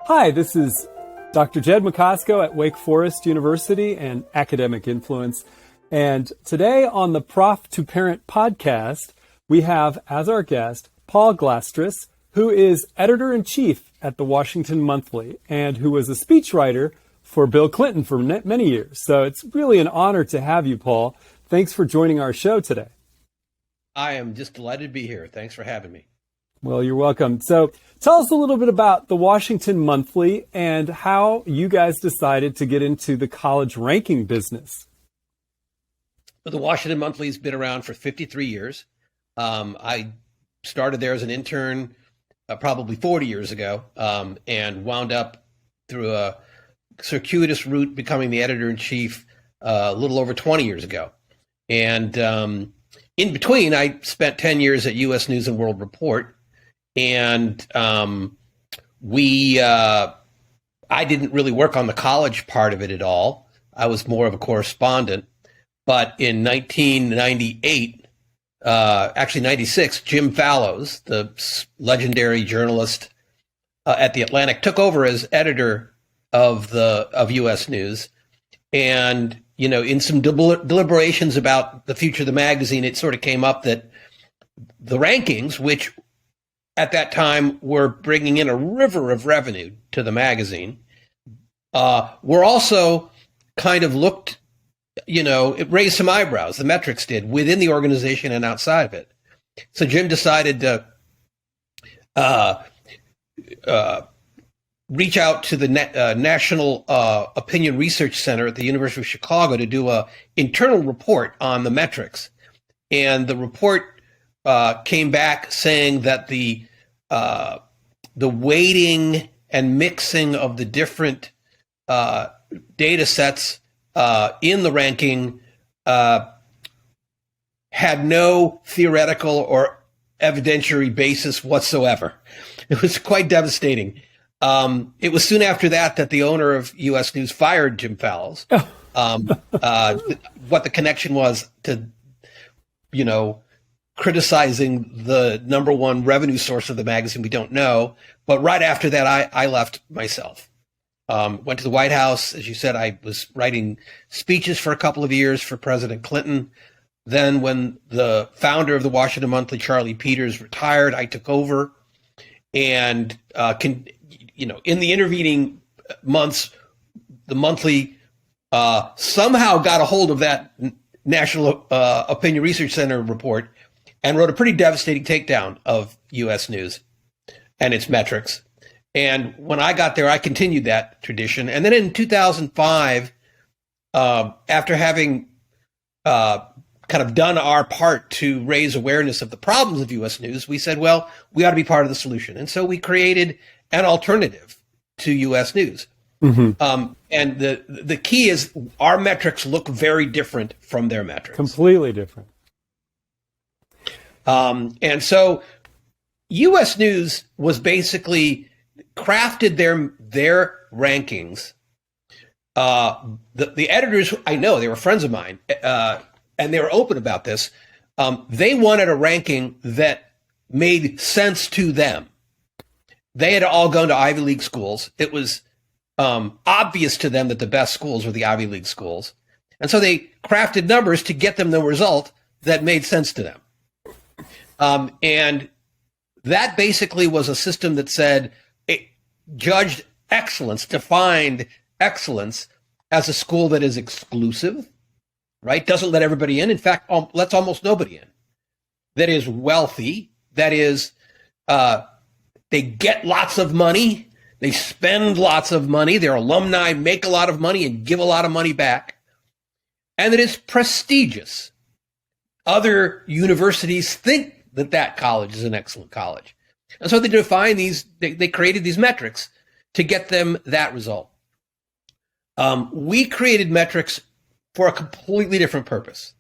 Hi, this is Dr. Jed Macosko at Wake Forest University and Academic Influence. And today on the Prof to Parent podcast, we have as our guest Paul Glastris, who is editor-in-chief at the Washington Monthly and who was a speechwriter for Bill Clinton for many years. So it's really an honor to have you, Paul. Thanks for joining our show today. I am just delighted to be here. Thanks for having me. Well, you're welcome. So tell us a little bit about the Washington Monthly and how you guys decided to get into the college ranking business. Well, the Washington Monthly has been around for 53 years. I started there as an intern probably 40 years ago and wound up through a circuitous route becoming the editor-in-chief a little over 20 years ago. And in between, I spent 10 years at U.S. News and World Report. And I didn't really work on the college part of it at all. I was more of a correspondent. But in 1998, actually 96, Jim Fallows, the legendary journalist at The Atlantic, took over as editor of U.S. News. And, you know, in some deliberations about the future of the magazine, it sort of came up that the rankings, which at that time were bringing in a river of revenue to the magazine, were also kind of looked, you know, it raised some eyebrows, the metrics did, within the organization and outside of it. So Jim decided to reach out to the National Opinion Research Center at the University of Chicago to do an internal report on the metrics. And the report came back saying that the weighting and mixing of the different data sets in the ranking had no theoretical or evidentiary basis whatsoever. It was quite devastating. It was soon after that the owner of U.S. News fired Jim Fallows. What the connection was to, you know, criticizing the number one revenue source of the magazine, we don't know. But right after that, I left myself. Went to the White House. As you said, I was writing speeches for a couple of years for President Clinton. Then when the founder of the Washington Monthly, Charlie Peters, retired, I took over. And, in the intervening months, the Monthly somehow got a hold of that National Opinion Research Center report and wrote a pretty devastating takedown of U.S. News and its metrics. And when I got there, I continued that tradition. And then in 2005, after having kind of done our part to raise awareness of the problems of U.S. News, we said, well, we ought to be part of the solution. And so we created an alternative to U.S. News. Mm-hmm. And the key is our metrics look very different from their metrics. Completely different. And so U.S. News was basically crafted their rankings. The editors, I know, they were friends of mine, and they were open about this. They wanted a ranking that made sense to them. They had all gone to Ivy League schools. It was obvious to them that the best schools were the Ivy League schools. And so they crafted numbers to get them the result that made sense to them. And that basically was a system that said it judged excellence, defined excellence as a school that is exclusive, right? Doesn't let everybody in. In fact, lets almost nobody in. That is wealthy. That is, they get lots of money. They spend lots of money. Their alumni make a lot of money and give a lot of money back. And that is prestigious. Other universities think that college is an excellent college. And so they defined they created these metrics to get them that result. We created metrics for a completely different purpose.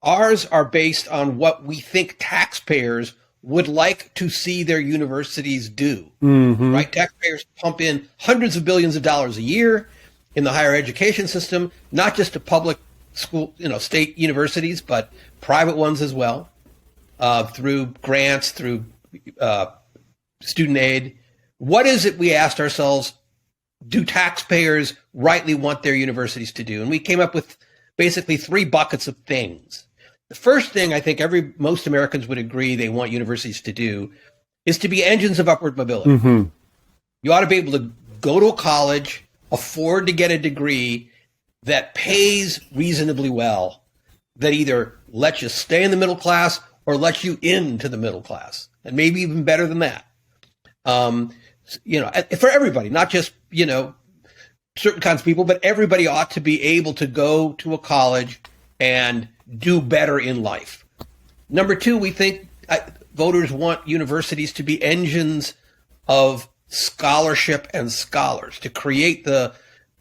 Ours are based on what we think taxpayers would like to see their universities do, right? Taxpayers pump in hundreds of billions of dollars a year in the higher education system, not just to public school, state universities, but private ones as well. Through grants, through student aid. What is it, we asked ourselves, do taxpayers rightly want their universities to do? And we came up with basically 3 buckets of things. The first thing I think most Americans would agree they want universities to do is to be engines of upward mobility. Mm-hmm. You ought to be able to go to a college, afford to get a degree that pays reasonably well, that either lets you stay in the middle class or lets you into the middle class, and maybe even better than that. For everybody, not just, certain kinds of people, but everybody ought to be able to go to a college and do better in life. Number 2, we think voters want universities to be engines of scholarship and scholars, to create the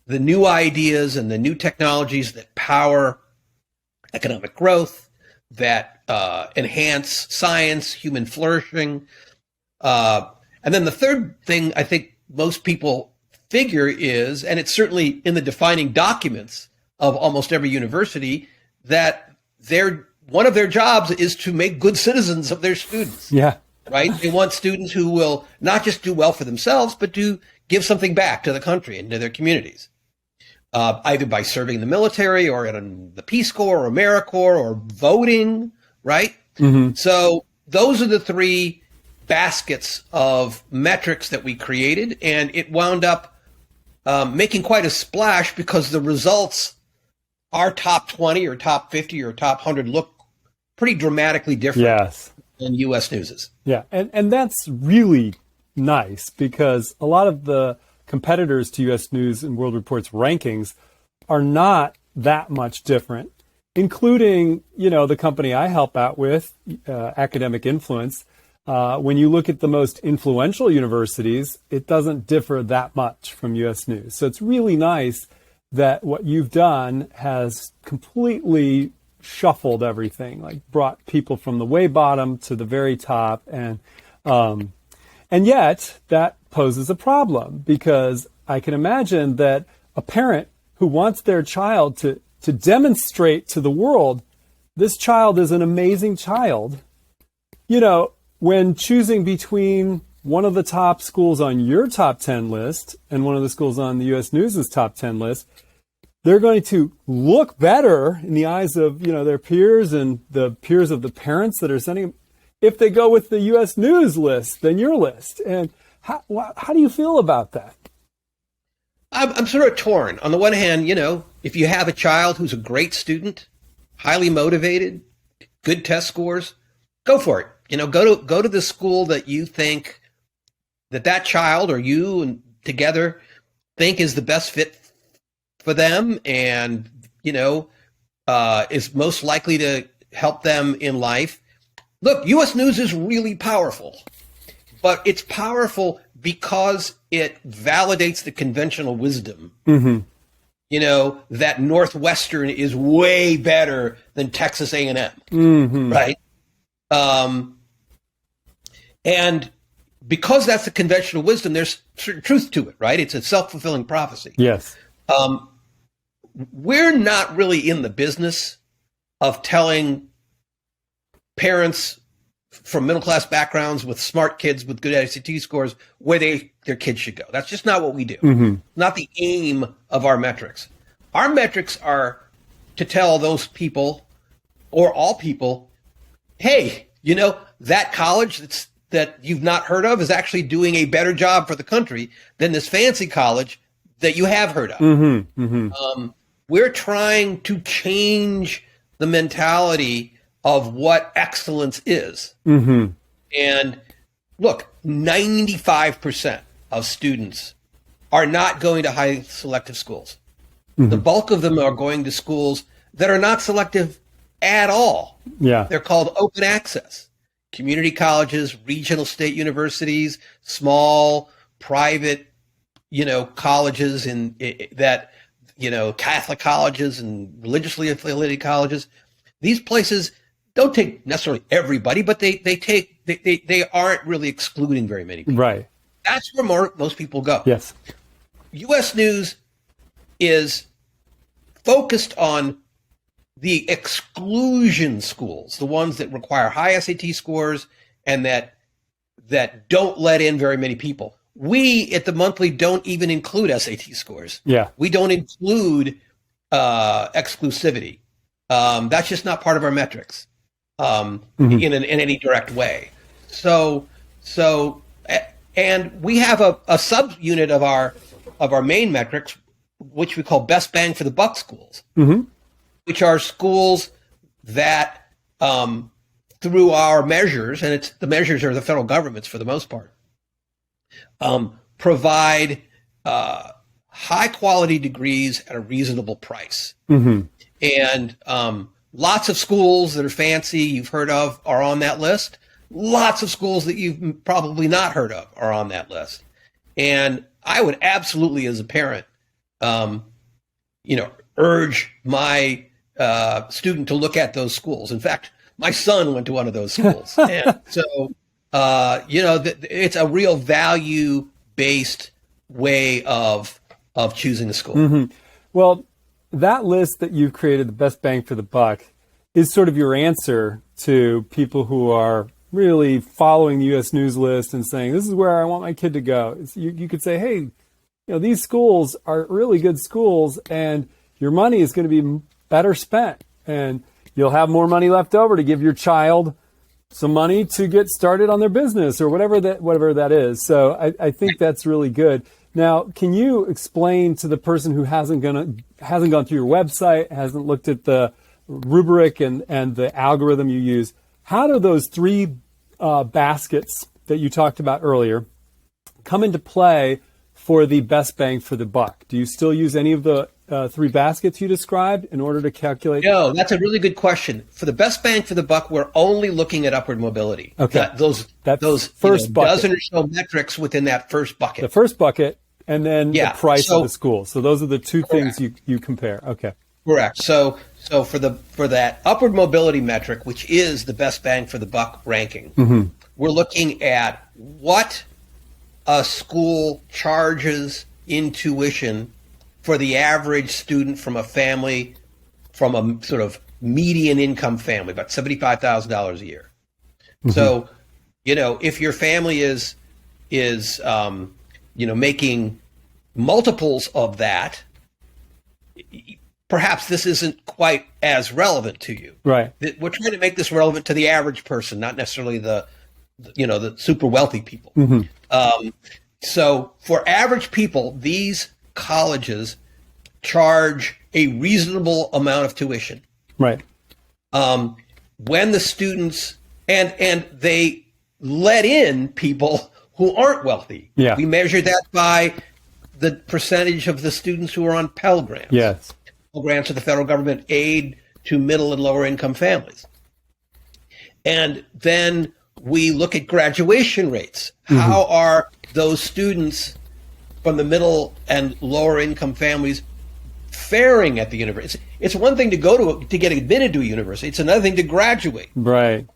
new ideas and the new technologies that power economic growth, that enhance science, human flourishing. And then the third thing I think most people figure is, and it's certainly in the defining documents of almost every university, that one of their jobs is to make good citizens of their students. Yeah. Right? They want students who will not just do well for themselves, but to give something back to the country and to their communities, either by serving in the military or in the Peace Corps or AmeriCorps or voting, right? Mm-hmm. So those are the 3 baskets of metrics that we created, and it wound up making quite a splash because the results, our top 20 or top 50 or top 100, look pretty dramatically different. Yes. Than U.S. News's. Yeah, and that's really nice because a lot of the competitors to U.S. News and World Report's rankings are not that much different, including, the company I help out with, Academic Influence. When you look at the most influential universities, it doesn't differ that much from U.S. News. So it's really nice that what you've done has completely shuffled everything, like brought people from the way bottom to the very top. And yet that poses a problem because I can imagine that a parent who wants their child to demonstrate to the world, this child is an amazing child, when choosing between one of the top schools on your top 10 list and one of the schools on the U.S. News's top 10 list, they're going to look better in the eyes of, their peers and the peers of the parents that are sending them if they go with the U.S. News list than your list. And how do you feel about that? I'm sort of torn. On the one hand, if you have a child who's a great student, highly motivated, good test scores, go for it. Go to the school that you think that child or you and together think is the best fit for them and, is most likely to help them in life. Look, U.S. News is really powerful, but it's powerful because it validates the conventional wisdom, that Northwestern is way better than Texas A&M, right? And because that's the conventional wisdom, there's certain truth to it, right? It's a self-fulfilling prophecy. Yes. We're not really in the business of telling parents from middle-class backgrounds with smart kids with good SAT scores where their kids should go. That's just not what we do. Mm-hmm. Not the aim of our metrics. Our metrics are to tell those people or all people, hey, that college that you've not heard of is actually doing a better job for the country than this fancy college that you have heard of. Mm-hmm, mm-hmm. We're trying to change the mentality of what excellence is. Mm-hmm. And look, 95% of students are not going to high selective schools. Mm-hmm. The bulk of them are going to schools that are not selective at all. Yeah. They're called open access. Community colleges, regional state universities, small private, colleges Catholic colleges and religiously affiliated colleges. These places don't take necessarily everybody, but they aren't really excluding very many people. Right. That's where most people go. Yes. U.S. News is focused on the exclusion schools, the ones that require high SAT scores and that don't let in very many people. we at the monthly don't even include SAT scores. Yeah. We don't include exclusivity. That's just not part of our metrics in any direct way. So, and we have a subunit of our main metrics, which we call best bang for the buck schools, which are schools that, through our measures, and the measures are the federal government's for the most part, provide high quality degrees at a reasonable price. And lots of schools that are fancy you've heard of are on that list. Lots of schools that you've probably not heard of are on that list. And I would absolutely, as a parent, urge my student to look at those schools. In fact, my son went to one of those schools. And so, it's a real value-based way of choosing a school. Well, that list that you've created, the best bang for the buck, is sort of your answer to people who are really following the U.S. News list and saying, this is where I want my kid to go. You could say, hey, these schools are really good schools, and your money is going to be better spent, and you'll have more money left over to give your child some money to get started on their business or whatever that is. So I think that's really good. Now, can you explain to the person who hasn't gone through your website, hasn't looked at the rubric and the algorithm you use, how do those three baskets that you talked about earlier come into play for the best bang for the buck? Do you still use any of the three baskets you described in order to calculate? No, that's a really good question. For the best bang for the buck, we're only looking at upward mobility. Okay. Those first bucket. dozen or so metrics within that first bucket. The first bucket, and then the price of the school. So those are the two things you compare. Okay. Correct. So for that upward mobility metric, which is the best bang for the buck ranking, we're looking at what a school charges in tuition for the average student from a family, from a sort of median income family, about $75,000 a year. So, if your family is making multiples of that, perhaps this isn't quite as relevant to you. Right. We're trying to make this relevant to the average person, not necessarily the super wealthy people. So for average people, these colleges charge a reasonable amount of tuition. Right. When the students and they let in people who aren't wealthy. Yeah. We measure that by the percentage of the students who are on Pell Grants. Yes. Pell Grants of the federal government aid to middle and lower income families. And then we look at graduation rates. How are those students from the middle and lower income families faring at the university? It's one thing to go to get admitted to a university. It's another thing to graduate. Right.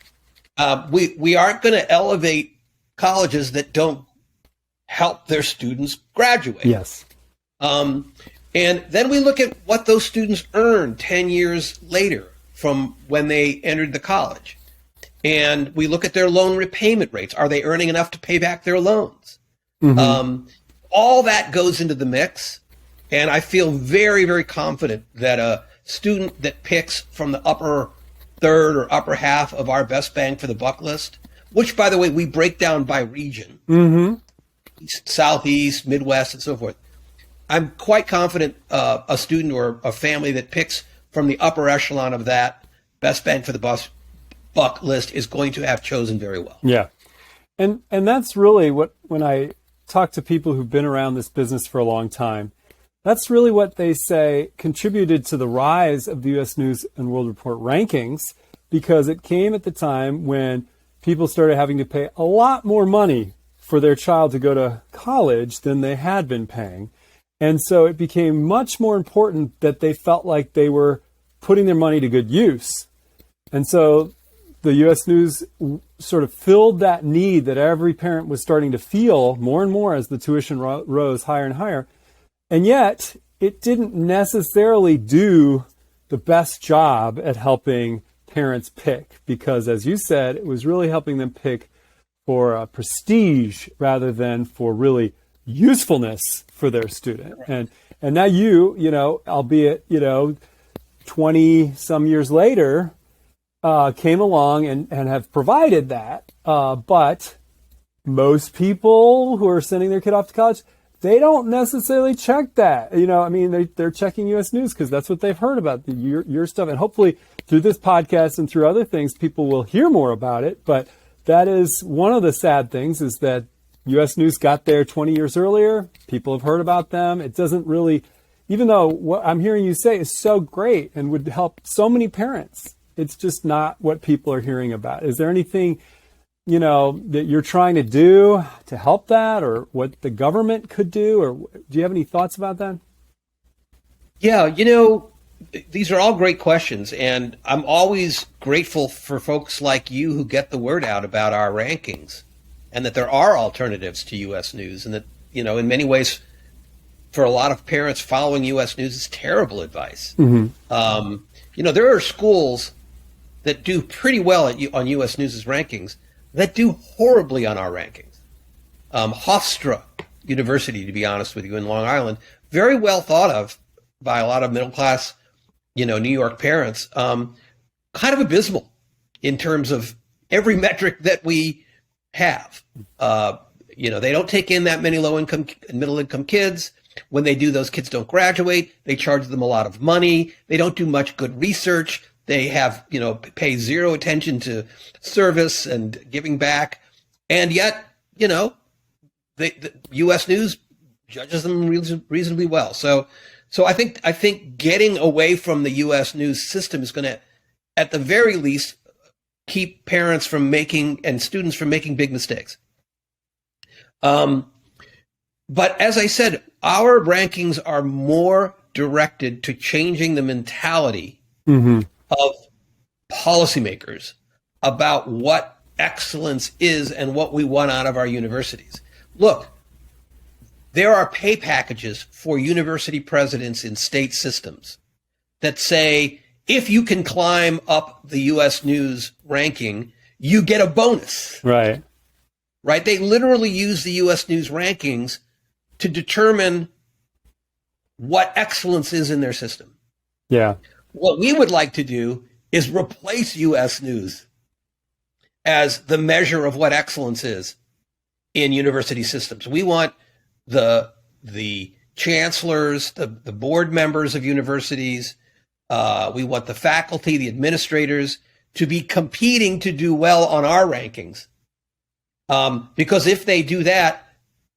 We aren't going to elevate colleges that don't help their students graduate. Yes. And then we look at what those students earn 10 years later from when they entered the college. And we look at their loan repayment rates. Are they earning enough to pay back their loans? All that goes into the mix. And I feel very, very confident that a student that picks from the upper third or upper half of our best bang for the buck list, which, by the way, we break down by region, East, Southeast, Midwest, and so forth. I'm quite confident a student or a family that picks from the upper echelon of that best bang for the buck list is going to have chosen very well. Yeah. And that's really what, when I talk to people who've been around this business for a long time, that's really what they say contributed to the rise of the U.S. News and World Report rankings, because it came at the time when people started having to pay a lot more money for their child to go to college than they had been paying. And so it became much more important that they felt like they were putting their money to good use. And so the U.S. News sort of filled that need that every parent was starting to feel more and more as the tuition rose higher and higher. And yet it didn't necessarily do the best job at helping parents pick, because, as you said, it was really helping them pick for prestige rather than for really usefulness for their student. And now you know, albeit, you know, 20 some years later, came along and have provided that. But most people who are sending their kid off to college, they don't necessarily check that. You know, I mean, they're checking U.S. News because that's what they've heard about your stuff. And hopefully through this podcast and through other things, people will hear more about it. But that is one of the sad things, is that U.S. News got there 20 years earlier. People have heard about them. It doesn't really, even though what I'm hearing you say is so great and would help so many parents, it's just not what people are hearing about. Is there anything, you know, that you're trying to do to help that, or what the government could do, or do you have any thoughts about that? Yeah, you know, these are all great questions, and I'm always grateful for folks like you who get the word out about our rankings, and that there are alternatives to U.S. News, and that, you know, in many ways, for a lot of parents, following U.S. News is terrible advice. Mm-hmm. You know, there are schools that do pretty well on U.S. News's rankings that do horribly on our rankings. Hofstra University, to be honest with you, in Long Island, very well thought of by a lot of middle-class, you know, New York parents, kind of abysmal in terms of every metric that we have. You know, they don't take in that many low-income and middle-income kids. When they do, those kids don't graduate. They charge them a lot of money. They don't do much good research. They have, you know, pay zero attention to service and giving back. And yet, you know, the U.S. News judges them reasonably well. So I think getting away from the U.S. News system is going to, at the very least, keep parents from making and students from making big mistakes. But as I said, our rankings are more directed to changing the mentality of policymakers about what excellence is and what we want out of our universities. Look, there are pay packages for university presidents in state systems that say, if you can climb up the U.S. News ranking, you get a bonus. Right. Right? They literally use the U.S. News rankings to determine what excellence is in their system. Yeah. What we would like to do is replace U.S. News as the measure of what excellence is in university systems. We want the chancellors, the board members of universities, we want the faculty, the administrators to be competing to do well on our rankings. Because if they do that,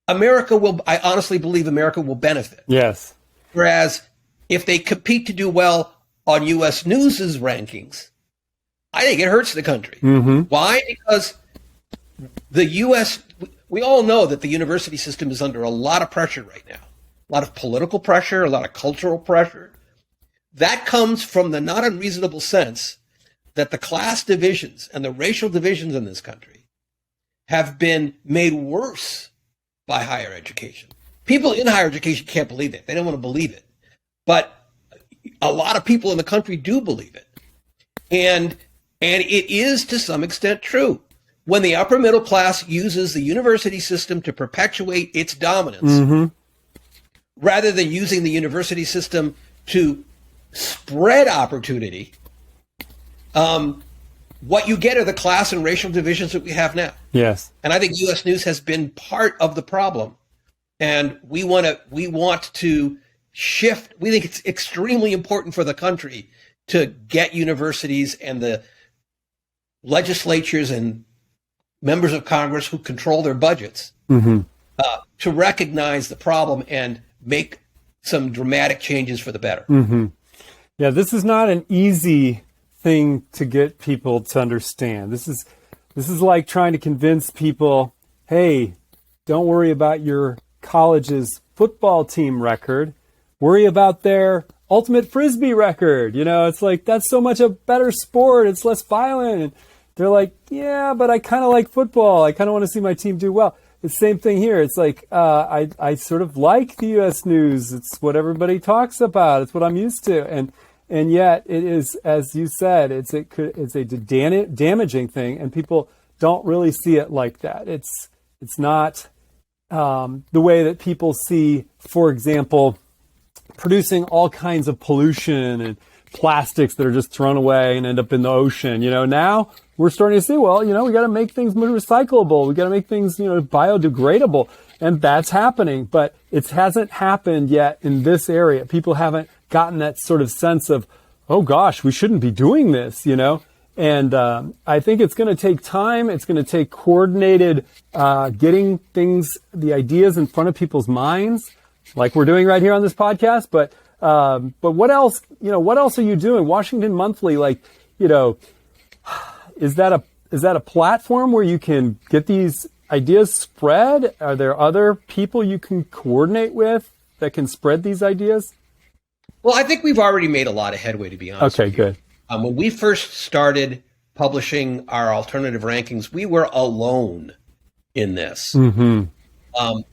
I honestly believe America will benefit. Yes. Whereas if they compete to do well on U.S. News's rankings, I think it hurts the country. Mm-hmm. Why? Because the U.S., we all know that the university system is under a lot of pressure right now. A lot of political pressure, a lot of cultural pressure. That comes from the not unreasonable sense that the class divisions and the racial divisions in this country have been made worse by higher education. People in higher education can't believe it. They don't want to believe it. But a lot of people in the country do believe it. And it is to some extent true. When the upper middle class uses the university system to perpetuate its dominance, rather than using the university system to spread opportunity, what you get are the class and racial divisions that we have now. Yes. And I think U.S. News has been part of the problem. And we want to shift. We think it's extremely important for the country to get universities and the legislatures and members of Congress who control their budgets to recognize the problem and make some dramatic changes for the better. Yeah, this is not an easy thing to get people to understand. This is like trying to convince people, hey, don't worry about your college's football team record. Worry about their ultimate frisbee record. You know, it's like, that's so much a better sport. It's less violent. And they're like, yeah, but I kind of like football. I kind of want to see my team do well. It's the same thing here. It's like, I sort of like the U.S. News. It's what everybody talks about. It's what I'm used to. And yet it is, as you said, it's a damaging thing. And people don't really see it like that. It's not the way that people see, for example, producing all kinds of pollution and plastics that are just thrown away and end up in the ocean. Now we're starting to see, well, we got to make things more recyclable. We got to make things, biodegradable. And that's happening, but it hasn't happened yet in this area. People haven't gotten that sort of sense of, oh gosh, we shouldn't be doing this, And I think it's going to take time. It's going to take coordinated getting the ideas in front of people's minds, like we're doing right here on this podcast. But what else? What else are you doing? Washington Monthly, is that a platform where you can get these ideas spread? Are there other people you can coordinate with that can spread these ideas? Well, I think we've already made a lot of headway, to be honest. Okay, good. When we first started publishing our alternative rankings, we were alone in this. Mm-hmm.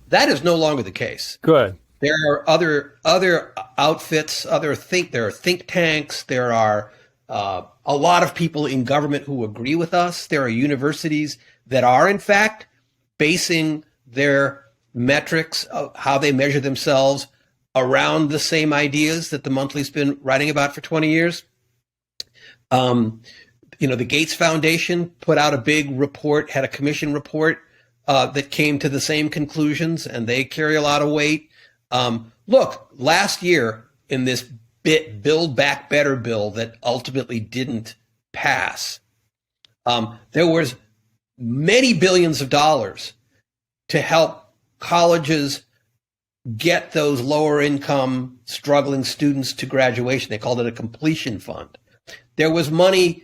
That is no longer the case. Good. There are other outfits, there are think tanks, there are a lot of people in government who agree with us. There are universities that are, in fact, basing their metrics of how they measure themselves around the same ideas that the Monthly's been writing about for 20 years. The Gates Foundation put out a big report, had a commission report that came to the same conclusions, and they carry a lot of weight. Look, last year in this Build Back Better bill that ultimately didn't pass, there was many billions of dollars to help colleges get those lower income struggling students to graduation. They called it a completion fund. There was money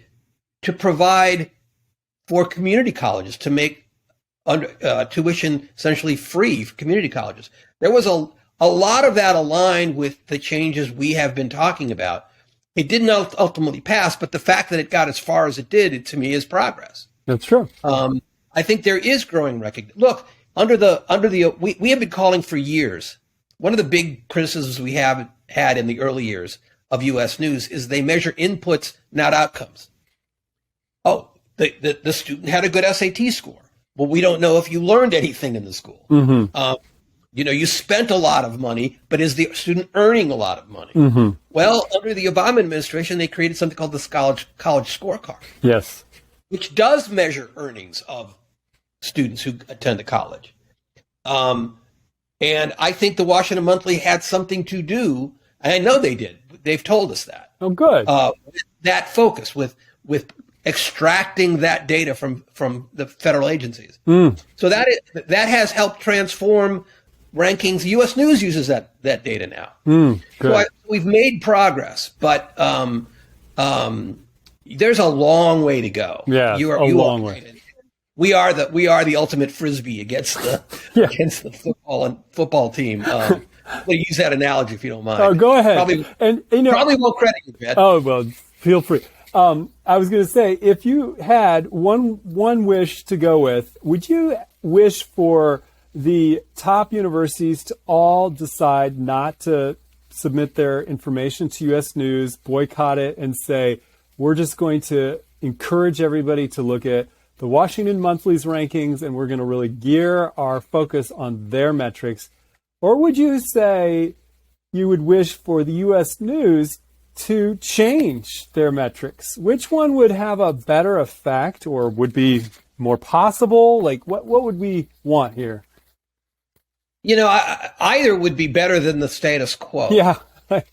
to provide for community colleges to make tuition essentially free for community colleges. There was a lot of that aligned with the changes we have been talking about. It didn't ultimately pass, but the fact that it got as far as it did, it to me is progress. That's true. I think there is growing recognition. Look, we have been calling for years. One of the big criticisms we have had in the early years of U.S. News is they measure inputs, not outcomes. Oh, the student had a good SAT score. Well, we don't know if you learned anything in the school. Mm-hmm. You spent a lot of money, but is the student earning a lot of money? Mm-hmm. Well, under the Obama administration, they created something called the college scorecard. Yes. Which does measure earnings of students who attend the college. And I think the Washington Monthly had something to do, and I know they did. They've told us that. Oh, good. With that focus, with extracting that data from the federal agencies. So that has helped transform rankings. U.S. News uses that data now. So we've made progress, but there's a long way to go. Yeah, a long way. We are the ultimate frisbee against the football team. We'll use that analogy if you don't mind. Oh, go ahead. Probably won't credit you, Ben. Oh, well, feel free. I was going to say, if you had one wish to go with, would you wish for the top universities to all decide not to submit their information to U.S. News, boycott it, and say, we're just going to encourage everybody to look at the Washington Monthly's rankings, and we're going to really gear our focus on their metrics? Or would you say you would wish for the U.S. News to change their metrics? Which one would have a better effect or would be more possible? Like, what would we want here? Either would be better than the status quo. Yeah. I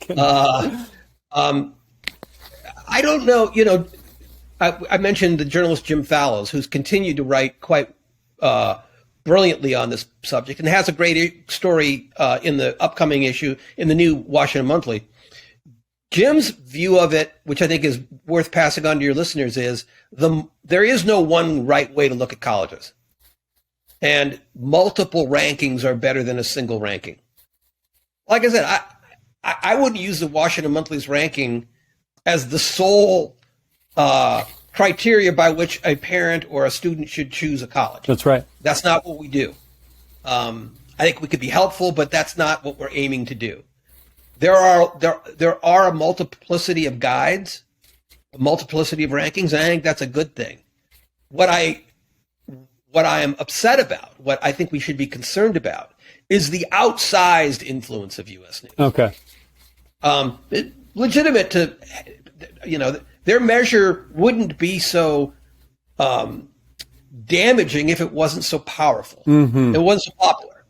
don't know. I mentioned the journalist Jim Fallows, who's continued to write quite brilliantly on this subject and has a great story in the upcoming issue in the new Washington Monthly. Jim's view of it, which I think is worth passing on to your listeners, is there is no one right way to look at colleges. And multiple rankings are better than a single ranking. Like I said, I wouldn't use the Washington Monthly's ranking as the sole criteria by which a parent or a student should choose a college. That's right. That's not what we do. I think we could be helpful, but that's not what we're aiming to do. There are a multiplicity of guides, a multiplicity of rankings, and I think that's a good thing. What I what I am upset about, what I think we should be concerned about, is the outsized influence of U.S. news. Okay. Legitimate to, their measure wouldn't be so damaging if it wasn't so powerful. Mm-hmm. It wasn't so popular.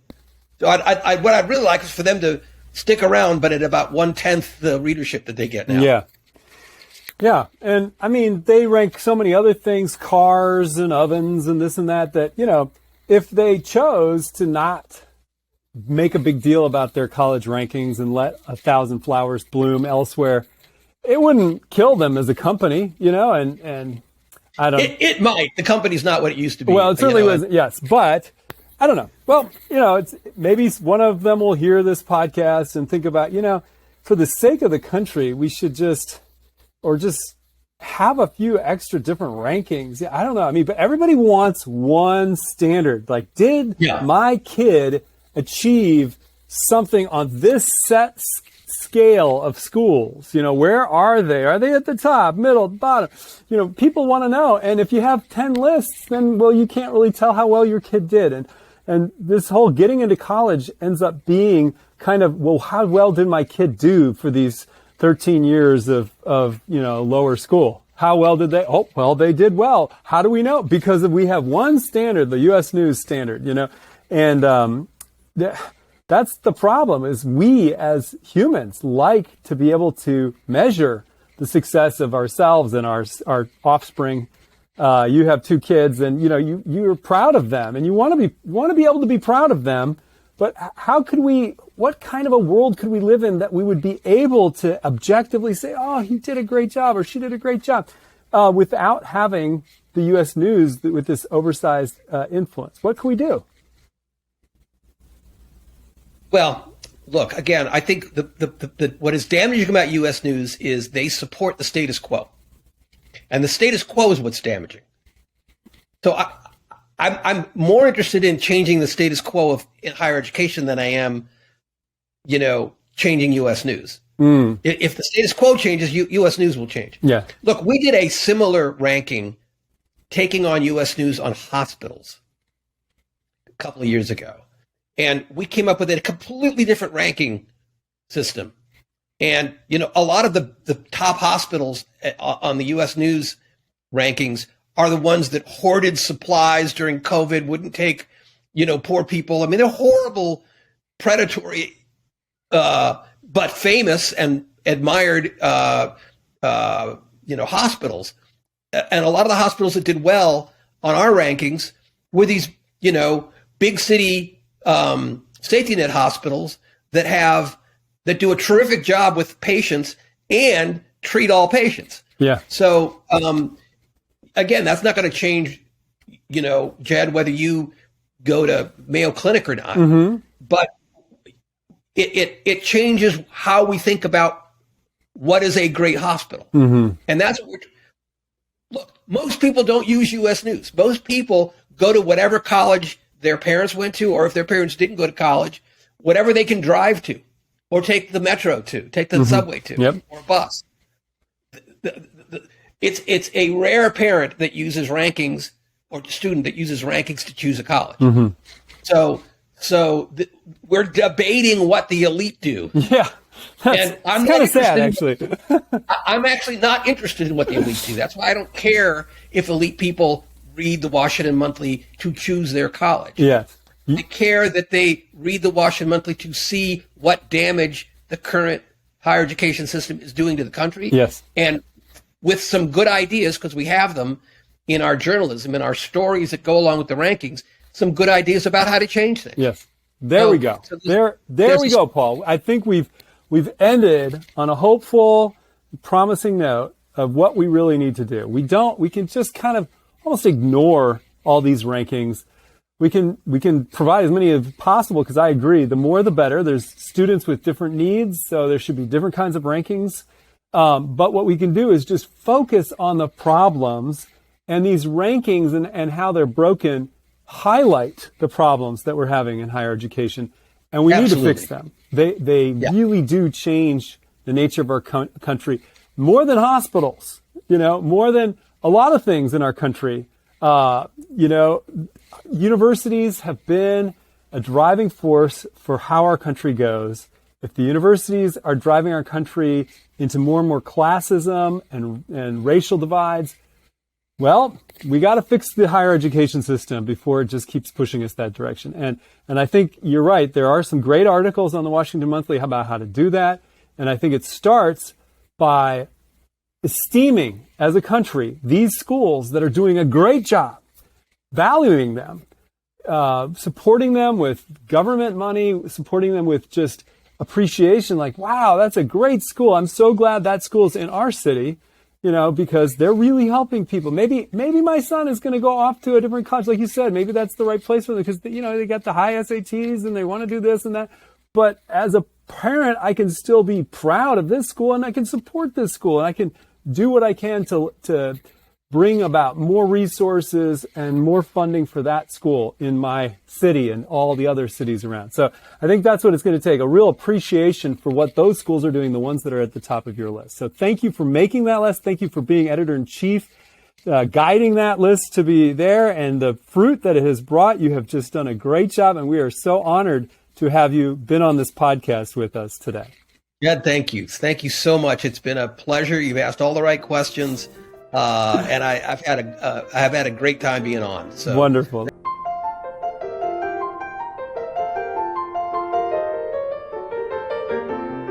So what I'd really like is for them to stick around, but at about 1/10 the readership that they get now. Yeah. Yeah. And I mean, they rank so many other things, cars and ovens and this and that, if they chose to not make a big deal about their college rankings and let 1,000 flowers bloom elsewhere, it wouldn't kill them as a company, and I don't. It might. The company's not what it used to be. Well, it certainly wasn't. Yes, but I don't know. Well, it's maybe one of them will hear this podcast and think about, for the sake of the country, we should just have a few extra different rankings. Yeah, I don't know. I mean, but everybody wants one standard. Like, did my kid achieve something on this set scale of schools? Where are they? Are they at the top, middle, bottom? People want to know. And if you have 10 lists, then, well, you can't really tell how well your kid did. And this whole getting into college ends up being kind of, well, how well did my kid do for these 13 years of lower school? How well did they? Oh, well, they did well. How do we know? Because we have one standard, the U.S. News standard, and that's the problem, is we as humans like to be able to measure the success of ourselves and our offspring. You have 2 kids, and you're proud of them, and you want to be able to be proud of them. But what kind of a world could we live in that we would be able to objectively say, oh, he did a great job or she did a great job, without having the U.S. News with this oversized influence? What can we do? Well, look, again, I think what is damaging about U.S. News is they support the status quo. And the status quo is what's damaging. So I'm more interested in changing the status quo in higher education than I am, changing U.S. News. If the status quo changes, U.S. News will change. Yeah. Look, we did a similar ranking taking on U.S. News on hospitals a couple of years ago. And we came up with a completely different ranking system. And, a lot of the top hospitals on the U.S. News rankings are the ones that hoarded supplies during COVID, wouldn't take, poor people. I mean, they're horrible, predatory, but famous and admired, hospitals. And a lot of the hospitals that did well on our rankings were these, big city safety net hospitals that do a terrific job with patients and treat all patients. Yeah. So, again, that's not going to change, Jed, whether you go to Mayo Clinic or not. Mm-hmm. But it changes how we think about what is a great hospital. Mm-hmm. And that's what look, most people don't use U.S. News. Most people go to whatever college their parents went to, or if their parents didn't go to college, whatever they can drive to, or take the metro to, take the subway to, or a bus. It's a rare parent that uses rankings, or student that uses rankings to choose a college. Mm-hmm. So we're debating what the elite do. Yeah. And I'm kind of sad, actually. I'm actually not interested in what the elite do. That's why I don't care if elite people read the Washington Monthly to choose their college. Yes. I care that they read the Washington Monthly to see what damage the current higher education system is doing to the country. Yes. And with some good ideas, because we have them in our journalism and our stories that go along with the rankings, some good ideas about how to change things. Yes. There we go. So there we go, Paul. I think we've ended on a hopeful, promising note of what we really need to do. We can just kind of almost ignore all these rankings. We can provide as many as possible, because I agree, the more the better. There's students with different needs, so there should be different kinds of rankings. But what we can do is just focus on the problems, and these rankings and how they're broken highlight the problems that we're having in higher education, and we need to fix them. They really do change the nature of our country more than hospitals, more than a lot of things in our country. universities have been a driving force for how our country goes, if the universities are driving our country into more and more classism and racial divides, well, we got to fix the higher education system before it just keeps pushing us that direction. And I think you're right. There are some great articles on the Washington Monthly about how to do that. And I think it starts by esteeming, as a country, these schools that are doing a great job, valuing them, supporting them with government money, supporting them with just appreciation, like, wow, that's a great school. I'm so glad that school's in our city, because they're really helping people. Maybe my son is going to go off to a different college, like you said. Maybe that's the right place for them because, they got the high SATs and they want to do this and that. But as a parent, I can still be proud of this school and I can support this school and I can do what I can to bring about more resources and more funding for that school in my city and all the other cities around. So I think that's what it's going to take, a real appreciation for what those schools are doing, the ones that are at the top of your list. So thank you for making that list. Thank you for being editor-in-chief, guiding that list to be there, and the fruit that it has brought. You have just done a great job, and we are so honored to have you been on this podcast with us today. Yeah, thank you. Thank you so much. It's been a pleasure. You've asked all the right questions. And I have had a great time being on. So wonderful.